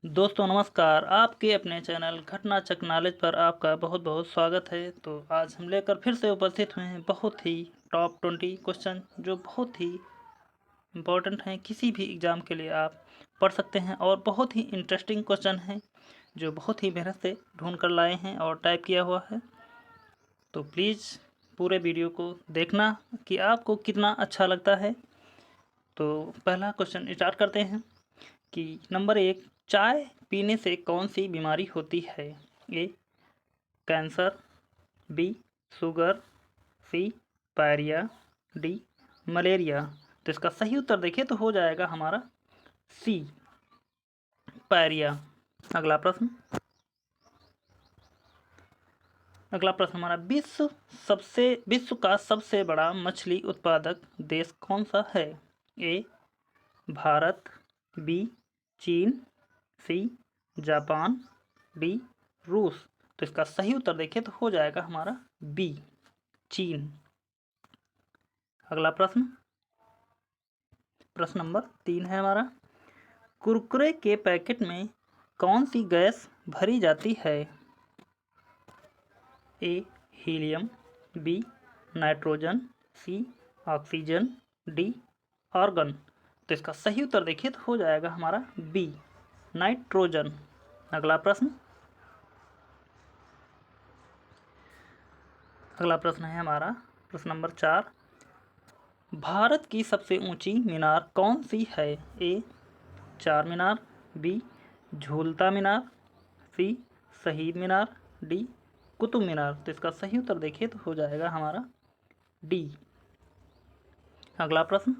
दोस्तों नमस्कार। आपके अपने चैनल घटना चक नॉलेज पर आपका बहुत बहुत स्वागत है। तो आज हम लेकर फिर से उपस्थित हुए हैं बहुत ही टॉप 20 क्वेश्चन जो बहुत ही इम्पोर्टेंट हैं। किसी भी एग्ज़ाम के लिए आप पढ़ सकते हैं और बहुत ही इंटरेस्टिंग क्वेश्चन हैं जो बहुत ही मेहनत से ढूंढ कर लाए हैं और टाइप किया हुआ है। तो प्लीज़ पूरे वीडियो को देखना कि आपको कितना अच्छा लगता है। तो पहला क्वेश्चन स्टार्ट करते हैं कि नंबर 1, चाय पीने से कौन सी बीमारी होती है? ए कैंसर, बी शुगर, सी पायरिया, डी मलेरिया। तो इसका सही उत्तर देखिए तो हो जाएगा हमारा सी पायरिया। अगला प्रश्न हमारा विश्व का सबसे बड़ा मछली उत्पादक देश कौन सा है? ए भारत, बी चीन, सी जापान, डी रूस। तो इसका सही उत्तर देखिए तो हो जाएगा हमारा बी चीन। अगला प्रश्न नंबर 3 है हमारा, कुरकुरे के पैकेट में कौन सी गैस भरी जाती है? ए हीलियम, बी नाइट्रोजन, सी ऑक्सीजन, डी आर्गन। तो इसका सही उत्तर देखिए तो हो जाएगा हमारा बी नाइट्रोजन। अगला प्रश्न है हमारा प्रश्न नंबर 4, भारत की सबसे ऊंची मीनार कौन सी है? ए चार मीनार, बी झूलता मीनार, सी शहीद मीनार, डी कुतुब मीनार। तो इसका सही उत्तर देखिए तो हो जाएगा हमारा डी। अगला प्रश्न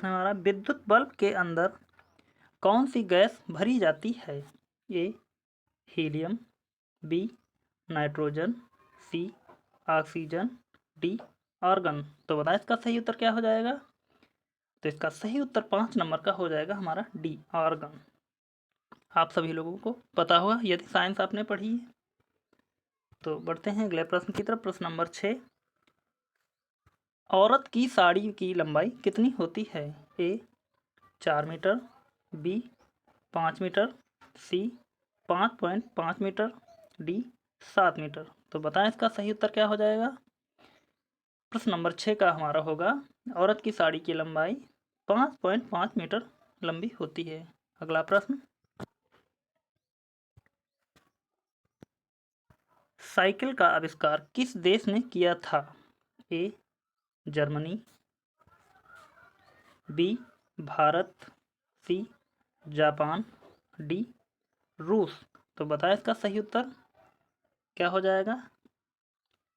है हमारा, विद्युत बल्ब के अंदर कौन सी गैस भरी जाती है? ए हीलियम, बी नाइट्रोजन, सी ऑक्सीजन, डी आर्गन। तो बताएं इसका सही उत्तर क्या हो जाएगा? तो इसका सही उत्तर 5 नंबर का हो जाएगा हमारा डी आर्गन। आप सभी लोगों को पता होगा यदि साइंस आपने पढ़ी है। तो बढ़ते हैं अगले प्रश्न की तरफ। प्रश्न नंबर 6, औरत की साड़ी की लंबाई कितनी होती है? ए 4 मीटर, बी 5 मीटर, सी 5.5 मीटर, डी 7 मीटर। तो बताएं इसका सही उत्तर क्या हो जाएगा? प्रश्न नंबर 6 का हमारा होगा, औरत की साड़ी की लंबाई 5.5 मीटर लंबी होती है। अगला प्रश्न, साइकिल का आविष्कार किस देश ने किया था? A Germany, B Bharat, C Japan, D रूस। तो बताएं इसका सही उत्तर क्या हो जाएगा?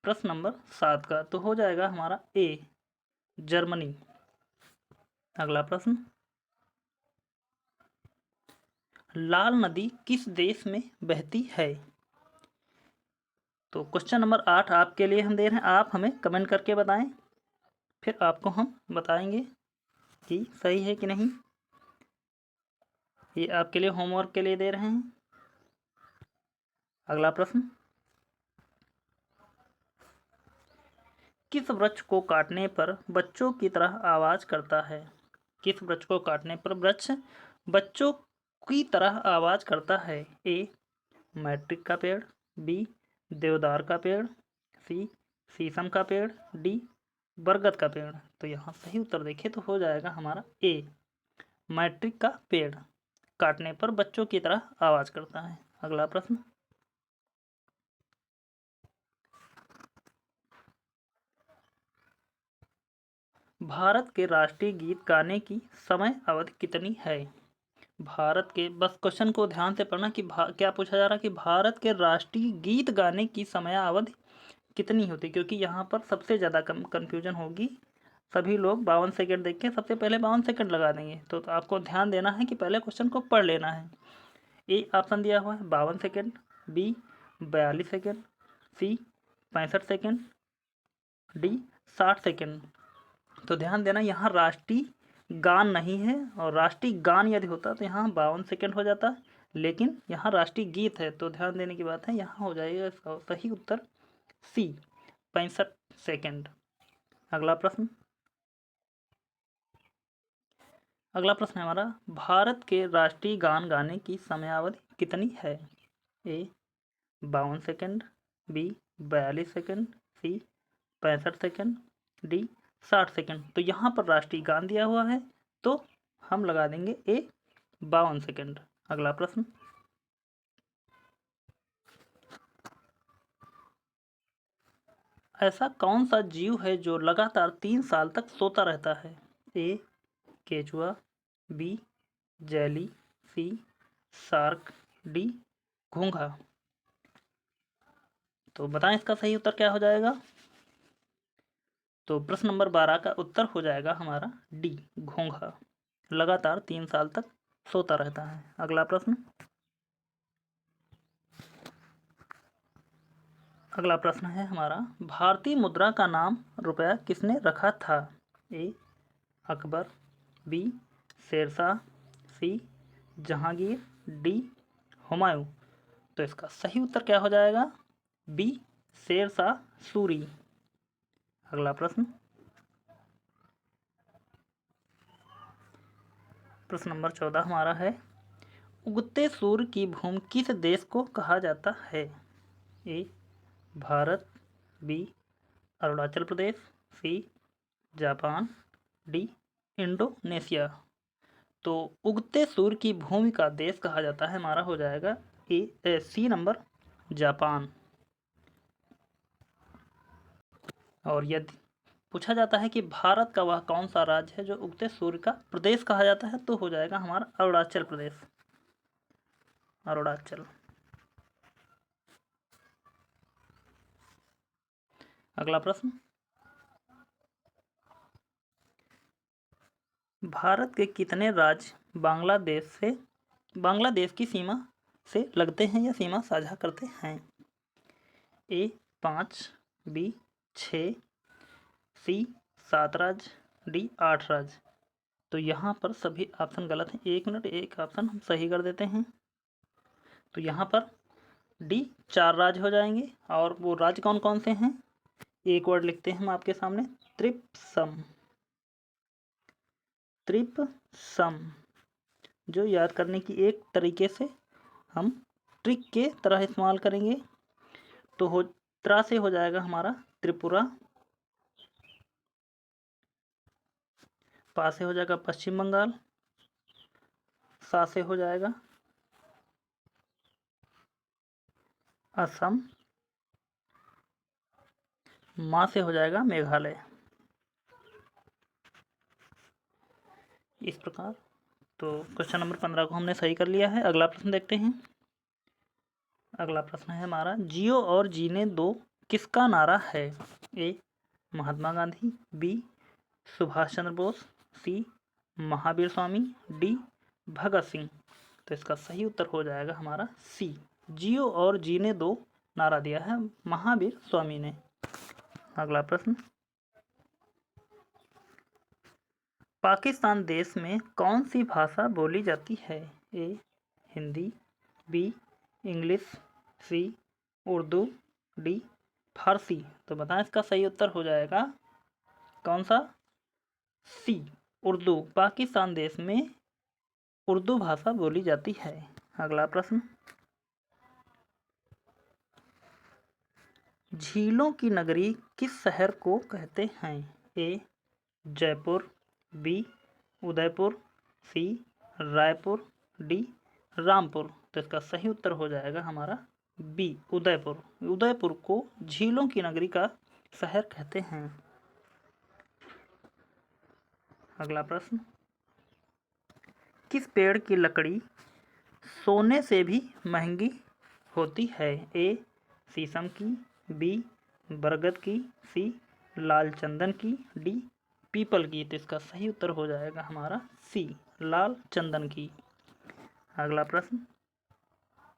प्रश्न नंबर 7 का तो हो जाएगा हमारा ए जर्मनी। अगला प्रश्न, लाल नदी किस देश में बहती है? तो क्वेश्चन नंबर 8 आपके लिए हम दे रहे हैं, आप हमें कमेंट करके बताएं, फिर आपको हम बताएंगे कि सही है कि नहीं। ये आपके लिए होमवर्क के लिए दे रहे हैं। अगला प्रश्न, किस वृक्ष को काटने पर बच्चों की तरह आवाज करता है? किस वृक्ष को काटने पर वृक्ष बच्चों की तरह आवाज करता है? ए मैट्रिक का पेड़, बी देवदार का पेड़, सी शीशम का पेड़, डी बरगद का पेड़। तो यहाँ सही उत्तर देखिए तो हो जाएगा हमारा ए मैट्रिक का पेड़ काटने पर बच्चों की तरह आवाज करता है। अगला प्रश्न, भारत के राष्ट्रीय गीत गाने की समय अवधि कितनी है? भारत के, बस क्वेश्चन को ध्यान से पढ़ना कि क्या पूछा जा रहा है कि भारत के राष्ट्रीय गीत गाने की समय अवधि कितनी होती है, क्योंकि यहाँ पर सबसे ज़्यादा कन्फ्यूजन होगी। सभी लोग 52 सेकंड देख के सबसे पहले 52 सेकंड लगा देंगे। तो आपको ध्यान देना है कि पहले क्वेश्चन को पढ़ लेना है। ए ऑप्शन दिया हुआ है 52 सेकंड, बी 42 सेकंड, सी 65 सेकंड, डी 60 सेकंड। तो ध्यान देना यहाँ राष्ट्रीय गान नहीं है, और राष्ट्रीय गान यदि होता तो यहाँ 52 सेकंड हो जाता, लेकिन यहाँ राष्ट्रीय गीत है। तो ध्यान देने की बात है, यहाँ हो जाएगा इसका सही उत्तर सी 65 सेकंड। अगला प्रश्न, अगला प्रश्न है हमारा, भारत के राष्ट्रीय गान गाने की समयावधि कितनी है? ए 52 सेकंड, बी 42 सेकंड, सी 65 सेकंड, डी 60 सेकंड। तो यहाँ पर राष्ट्रीय गान दिया हुआ है तो हम लगा देंगे ए 52 सेकंड। अगला प्रश्न, ऐसा कौन सा जीव है जो लगातार 3 साल तक सोता रहता है? ए केचुआ, बी जैली, सी शार्क, डी घोंघा। तो बताएं इसका सही उत्तर क्या हो जाएगा। तो प्रश्न नंबर 12 का उत्तर हो जाएगा हमारा डी घोंघा, लगातार 3 साल तक सोता रहता है। अगला प्रश्न, अगला प्रश्न है हमारा, भारतीय मुद्रा का नाम रुपया किसने रखा था? ए अकबर, बी शेरशाह, सी जहांगीर, डी हुमायूं। तो इसका सही उत्तर क्या हो जाएगा? बी शेरशाह सूरी। अगला प्रश्न, प्रश्न नंबर 14 हमारा है, उगते सूर्य की भूमि किस देश को कहा जाता है? ए भारत, बी अरुणाचल प्रदेश, सी जापान, डी इंडोनेशिया। तो उगते सूर्य की भूमि का देश कहा जाता है हमारा हो जाएगा सी नंबर जापान। और यदि पूछा जाता है कि भारत का वह कौन सा राज्य है जो उगते सूर्य का प्रदेश कहा जाता है, तो हो जाएगा हमारा अरुणाचल प्रदेश, अरुणाचल। अगला प्रश्न, भारत के कितने राज्य बांग्लादेश की सीमा से लगते हैं या सीमा साझा करते हैं? ए 5, बी 6, सी 7 राज्य, डी 8 राज्य। तो यहाँ पर सभी ऑप्शन गलत हैं। 1 मिनट, एक ऑप्शन हम सही कर देते हैं। तो यहाँ पर डी 4 राज्य हो जाएंगे। और वो राज्य कौन कौन से हैं? एक वर्ड लिखते हैं हम आपके सामने, त्रिपसम, त्रिपसम, जो याद करने की एक तरीके से हम ट्रिक के तरह इस्तेमाल करेंगे। तो हो त्रा से हो जाएगा हमारा त्रिपुरा, पा से हो जाएगा पश्चिम बंगाल, सा से हो जाएगा असम, माँ से हो जाएगा मेघालय। इस प्रकार तो क्वेश्चन नंबर 15 को हमने सही कर लिया है। अगला प्रश्न देखते हैं। अगला प्रश्न है हमारा, जियो और जीने दो किसका नारा है? ए महात्मा गांधी, बी सुभाष चंद्र बोस, सी महावीर स्वामी, डी भगत सिंह। तो इसका सही उत्तर हो जाएगा हमारा सी, जियो और जीने दो नारा दिया है महावीर स्वामी ने। अगला प्रश्न, पाकिस्तान देश में कौन सी भाषा बोली जाती है? ए हिंदी, बी इंग्लिश, सी उर्दू, डी फारसी। तो बताएं इसका सही उत्तर हो जाएगा कौन सा? सी उर्दू। पाकिस्तान देश में उर्दू भाषा बोली जाती है। अगला प्रश्न, झीलों की नगरी किस शहर को कहते हैं? ए जयपुर, बी उदयपुर, सी रायपुर, डी रामपुर। तो इसका सही उत्तर हो जाएगा हमारा बी उदयपुर। उदयपुर को झीलों की नगरी का शहर कहते हैं। अगला प्रश्न, किस पेड़ की लकड़ी सोने से भी महंगी होती है? ए शीशम की, बी बरगद की, सी लाल चंदन की, डी पीपल की। तो इसका सही उत्तर हो जाएगा हमारा सी लाल चंदन की। अगला प्रश्न,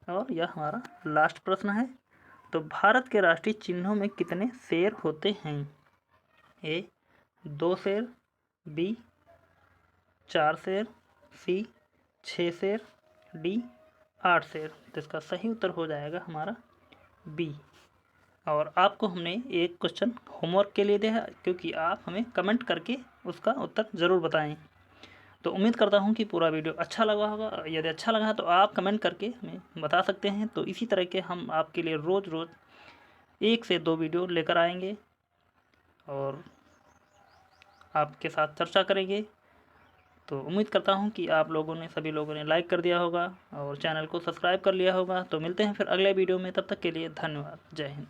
और यह हमारा लास्ट प्रश्न है। तो भारत के राष्ट्रीय चिन्हों में कितने शेर होते हैं? ए 2 शेर, बी 4 शेर, सी 6 शेर, डी 8 शेर। तो इसका सही उत्तर हो जाएगा हमारा बी। और आपको हमने एक क्वेश्चन होमवर्क के लिए दिया है, क्योंकि आप हमें कमेंट करके उसका उत्तर ज़रूर बताएं। तो उम्मीद करता हूँ कि पूरा वीडियो अच्छा लगा होगा। यदि अच्छा लगा तो आप कमेंट करके हमें बता सकते हैं। तो इसी तरह के हम आपके लिए रोज़ 1 से 2 वीडियो लेकर आएंगे और आपके साथ चर्चा करेंगे। तो उम्मीद करता हूँ कि आप लोगों ने सभी लोगों ने लाइक कर दिया होगा और चैनल को सब्सक्राइब कर लिया होगा। तो मिलते हैं फिर अगले वीडियो में, तब तक के लिए धन्यवाद। जय हिंद।